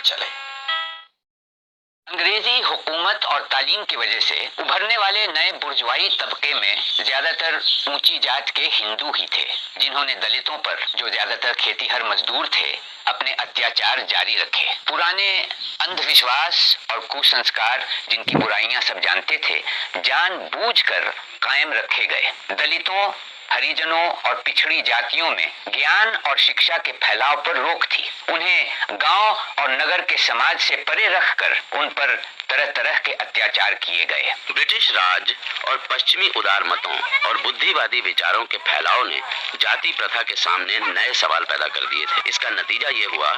चले। अंग्रेजी हुकूमत और तालीम की वजह से उभरने वाले नए बुर्जुआई तबके में ज्यादातर ऊंची जात के हिंदू ही थे, जिन्होंने दलितों पर, जो ज्यादातर खेतीहर मजदूर थे, अपने अत्याचार जारी रखे। पुराने अंधविश्वास और कुसंस्कार, जिनकी बुराइयां सब जानते थे, जानबूझकर कायम रखे गए। दलितों, हरिजनों और पिछड़ी जातियों में ज्ञान और शिक्षा के फैलाव पर रोक थी। उन्हें गांव और नगर के समाज से परे रखकर उन पर तरह तरह के अत्याचार किए गए। ब्रिटिश राज और पश्चिमी उदार मतों और बुद्धिवादी विचारों के फैलाव ने जाति प्रथा के सामने नए सवाल पैदा कर दिए थे। इसका नतीजा ये हुआ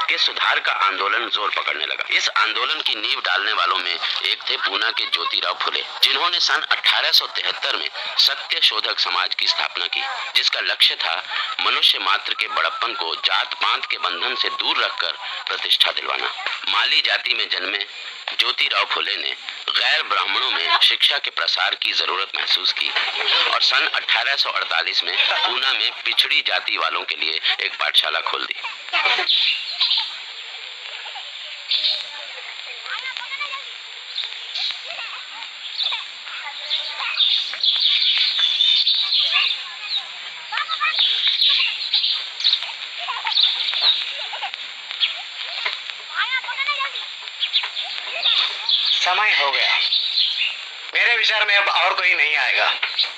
कि सुधार का आंदोलन जोर पकड़ने लगा। इस आंदोलन की नींव डालने वालों में एक थे पूना के ज्योतिराव फुले, जिन्होंने सन 1873 में सत्य शोधक समाज की स्थापना की, जिसका लक्ष्य था मनुष्य मात्र के बड़प्पन को जात पात के बंधन से दूर रखकर प्रतिष्ठा दिलवाना। माली जाति में जन्मे ज्योतिराव फुले ने गैर ब्राह्मणों में शिक्षा के प्रसार की जरूरत महसूस की और सन 1848 में पूना में पिछड़ी जाति वालों के लिए एक पाठशाला खोल दी। समय हो गया। मेरे विचार में अब और कोई नहीं आएगा।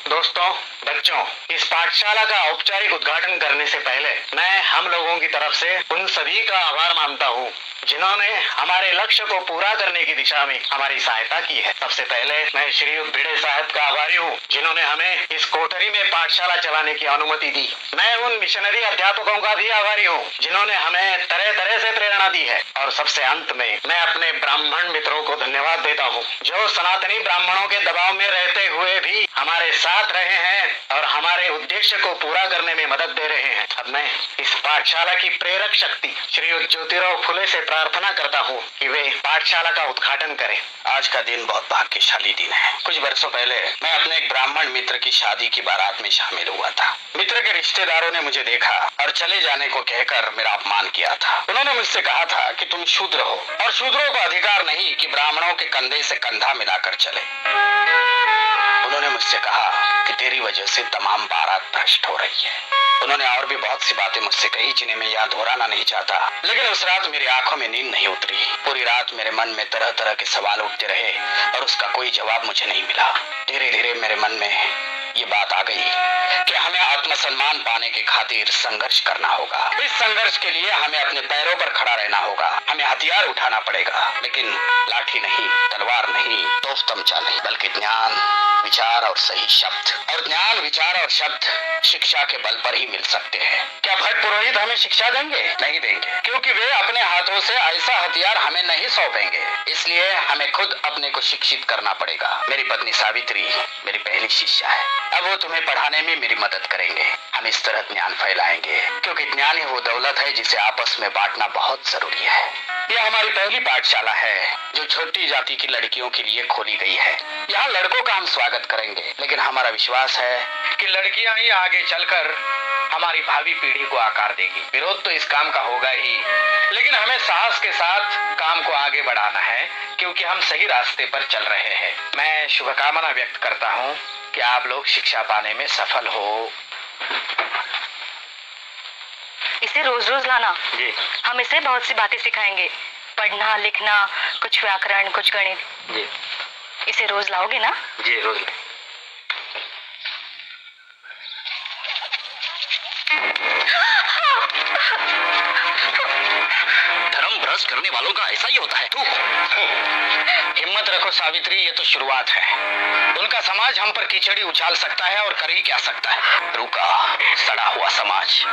दोस्तों, बच्चों, इस पाठशाला का औपचारिक उद्घाटन करने से पहले मैं हम लोगों की तरफ से उन सभी का आभार मानता हूँ जिन्होंने हमारे लक्ष्य को पूरा करने की दिशा में हमारी सहायता की है। सबसे पहले मैं श्री भिड़े साहब का आभारी हूँ, जिन्होंने हमें इस कोठरी में पाठशाला चलाने की अनुमति दी। मैं उन मिशनरी अध्यापकों का भी आभारी हूँ, जिन्होंने हमें तरह तरह से प्रेरणा दी है। और सबसे अंत में मैं अपने ब्राह्मण मित्रों को धन्यवाद देता हूँ, जो सनातनी ब्राह्मणों के दबाव में रहते हुए भी हमारे साथ रहे हैं और हमारे उद्देश्य को पूरा करने में मदद दे रहे हैं। अब मैं इस पाठशाला की प्रेरक शक्ति श्री ज्योतिराव फुले से प्रार्थना करता हूँ कि वे पाठशाला का उद्घाटन करें। आज का दिन बहुत भाग्यशाली दिन है। कुछ वर्षों पहले मैं अपने एक ब्राह्मण मित्र की शादी की बारात में शामिल हुआ था। मित्र के रिश्तेदारों ने मुझे देखा और चले जाने को कहकर मेरा अपमान किया था। उन्होंने मुझसे कहा था कि तुम शूद्र हो और शूद्रों को अधिकार नहीं कि ब्राह्मणों के कंधे से कंधा मिलाकर चले। उन्होंने मुझसे कहा कि तेरी वजह से तमाम बारात भ्रष्ट हो रही है। उन्होंने और भी बहुत सी बातें मुझसे कही जिन्हें मैं यहाँ दोहराना नहीं चाहता, लेकिन उस रात मेरी आंखों में नींद नहीं उतरी। पूरी रात मेरे मन में तरह तरह के सवाल उठते रहे और उसका कोई जवाब मुझे नहीं मिला। धीरे धीरे मेरे मन में ये बात आ गई कि हमें आत्मसम्मान पाने के खातिर संघर्ष करना होगा। इस संघर्ष के लिए हमें अपने पैरों पर खड़ा रहना होगा। हमें हथियार उठाना पड़ेगा, लेकिन लाठी नहीं, तलवार नहीं, तोफ तमचा नहीं, बल्कि ज्ञान, विचार और सही शब्द। और ज्ञान, विचार और शब्द शिक्षा के बल पर ही मिल सकते हैं। क्या भट्ट पुरोहित हमें शिक्षा देंगे? नहीं देंगे, क्योंकि वे अपने हाथों से ऐसा हथियार हमें नहीं सौंपेंगे। इसलिए हमें खुद अपने को शिक्षित करना पड़ेगा। मेरी पत्नी सावित्री मेरी पहली शिष्या है। अब वो तुम्हें पढ़ाने में मेरी मदद करेंगे। हम इस तरह ज्ञान फैलाएंगे, क्योंकि ज्ञान ही वो दौलत है जिसे आपस में बांटना बहुत जरूरी है। यह हमारी पहली पाठशाला है जो छोटी जाति की लड़कियों के लिए खोली गई है। यहाँ लड़कों का हम स्वागत करेंगे, लेकिन हमारा विश्वास है कि लड़कियां ही आगे चलकर हमारी भावी पीढ़ी को आकार देगी। विरोध तो इस काम का होगा ही, लेकिन हमें साहस के साथ काम को आगे बढ़ाना है, क्योंकि हम सही रास्ते पर चल रहे हैं। मैं शुभकामना व्यक्त करता हूँ कि आप लोग शिक्षा पाने में सफल हो। इसे रोज रोज लाना जी। हम इसे बहुत सी बातें सिखाएंगे, पढ़ना, लिखना, कुछ व्याकरण, कुछ गणित। जी इसे रोज लाओगे ना? जी, रोज। धर्म भ्रष्ट करने वालों का ऐसा ही होता है। तू हिम्मत रखो सावित्री, ये तो शुरुआत है। उनका समाज हम पर कीचड़ी उछाल सकता है और कर ही क्या सकता है। रूखा सड़ा हुआ समाज,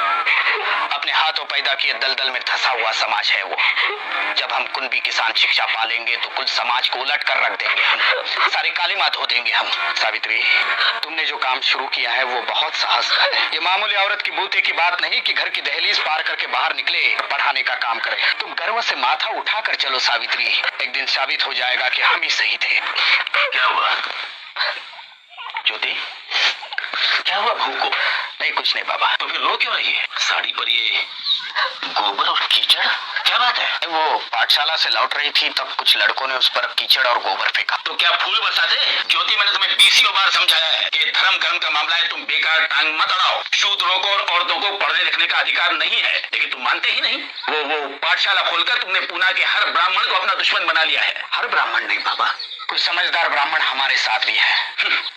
अपने हाथों पैदा किए दलदल में धंसा हुआ समाज है वो। जब हम कुनबी किसान शिक्षा पालेंगे तो कुल समाज को उलट कर रख देंगे हम, सारी काली मात हो देंगे हम। सावित्री, तुमने जो काम शुरू किया है वो बहुत साहस का है। ये मामूली औरत की बूते की बात नहीं कि घर की दहलीज पार करके बाहर निकले, पढ़ाने का काम करे। तुम गर्व से माथा उठा कर चलो सावित्री, एक दिन साबित हो जाएगा कि हम ही सही थे। क्या हुआ ज्योति? क्या हुआ बहू को? नहीं, कुछ नहीं बाबा। तो फिर रो क्यों रही है? साड़ी पर ये गोबर और कीचड़ क्या बात है? वो पाठशाला से लौट रही थी, तब कुछ लड़कों ने उस पर कीचड़ और गोबर फेंका। तो क्या फूल बरसाते? ज्योति, मैंने तुम्हें 20 बार समझाया है कि धर्म कर्म का मामला है, तुम बेकार टांग मत अड़ाओ। शूद्रों को और औरतों को पढ़ने लिखने का अधिकार नहीं है, लेकिन तुम मानते ही नहीं। वो पाठशाला खोलकर तुमने पूना के हर ब्राह्मण को अपना दुश्मन बना लिया है। हर ब्राह्मण नहीं बाबा, कुछ समझदार ब्राह्मण हमारे साथ भी है।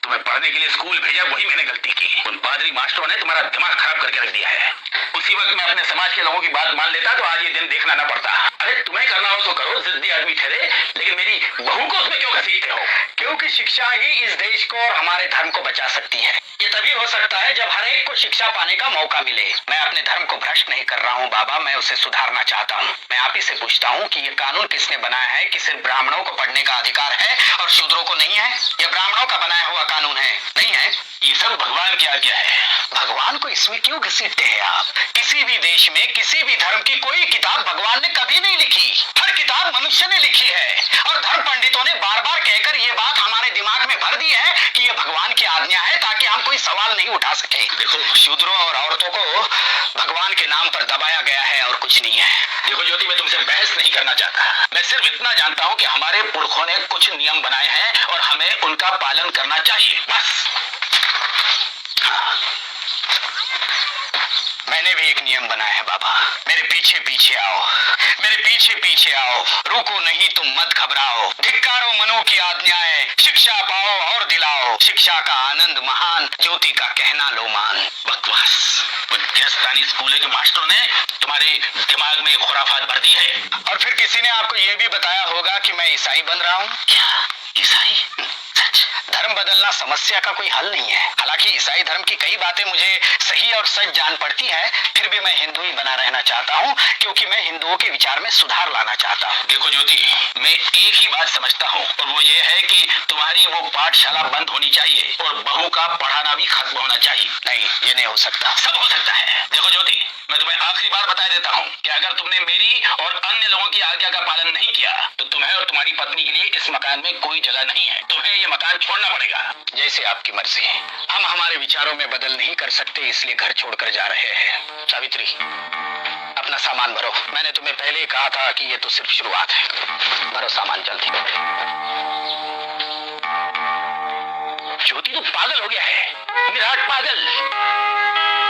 तुम्हें पढ़ने के लिए स्कूल भेजा, वही मैंने गलती की। उन पादरी मास्टरों ने तुम्हारा दिमाग खराब करके रख दिया है। उसी वक्त मैं अपने समाज के लोगों की बात मान लेता तो आज ये दिन देखना न पड़ता। अरे तुम्हें करना हो तो करो, जिद्दी आदमी ठहरे, लेकिन मेरी बहू को उसमें क्यों घसीटते हो? क्योंकि शिक्षा ही इस देश को और हमारे धर्म को बचा सकती है। ये तभी हो सकता है जब हर एक को शिक्षा पाने का मौका मिले। मैं अपने धर्म को भ्रष्ट नहीं कर रहा हूँ बाबा, मैं उसे सुधारना चाहता हूँ। मैं आप ही से पूछता हूँ कि ये कानून किसने बनाया है कि सिर्फ ब्राह्मणों को पढ़ने का अधिकार है और शूद्रों को नहीं है? ये ब्राह्मणों का बनाया हुआ कानून है, नहीं है? ये सब भगवान की आज्ञा है। भगवान को इसमें क्यों घसीटते हैं आप? किसी भी देश में किसी भी धर्म की कोई किताब भगवान ने कभी नहीं लिखी। हर किताब मनुष्य ने लिखी है और धर्म पंडितों ने बार बार कहकर ये बात हमारे दिमाग में भर दी है कि ये भगवान की आज्ञा है, ताकि हम कोई सवाल नहीं उठा सके। देखो, शूद्रों और औरतों को भगवान के नाम पर दबाया गया है और कुछ नहीं है। देखो ज्योति, मैं तुमसे बहस नहीं करना चाहता। मैं सिर्फ इतना जानता हूँ कि हमारे पुरखों ने कुछ नियम बनाए हैं और हमें उनका पालन करना चाहिए, बस। हाँ, मैंने भी एक नियम बनाया है बाबा। मेरे पीछे पीछे आओ, मेरे पीछे पीछे आओ, रुको नहीं तुम मत घबराओ, धिक्कारो मनो की आज्ञाएं, शिक्षा पाओ और दिलाओ, शिक्षा का आनंद महान, ज्योति का कहना लो मान। बकवास। गैरस्तानी स्कूल के मास्टरों ने तुम्हारे दिमाग में खुराफात भर दी है। और फिर किसी ने आपको ये भी बताया होगा कि मैं ईसाई बन रहा हूँ। क्या ईसाई? सच? धर्म बदलना समस्या का कोई हल नहीं है। हालांकि ईसाई धर्म की कई बातें मुझे सही और सच जान पड़ती है, फिर भी मैं हिंदू ही बना रहना चाहता हूँ, क्योंकि मैं हिंदुओं के विचार में सुधार लाना चाहता हूँ। देखो ज्योति, मैं एक ही बात समझता हूँ और वो ये है कि तुम्हारी वो पाठशाला बंद होनी चाहिए और बहू का पढ़ाना भी खत्म होना चाहिए। नहीं, ये नहीं हो सकता। सब हो सकता है। देखो ज्योति, मैं तुम्हें आखिरी बार बता देता हूँ कि अगर तुमने मेरी और अन्य लोगों की आज्ञा का पालन नहीं किया तो तुम्हें और तुम्हारी पत्नी के लिए इस मकान में कोई जगह नहीं है। तुम्हें ये मकान छोड़ना पड़ेगा। जैसे आपकी मर्जी। हम हमारे विचारों में बदल नहीं कर सकते, इसलिए घर छोड़कर जा रहे हैं। सावित्री, अपना सामान भरो। मैंने तुम्हें पहले ही कहा था कि ये तो सिर्फ शुरुआत है। भरो सामान जल्दी। ज्योति, तू पागल हो गया है, निराट पागल।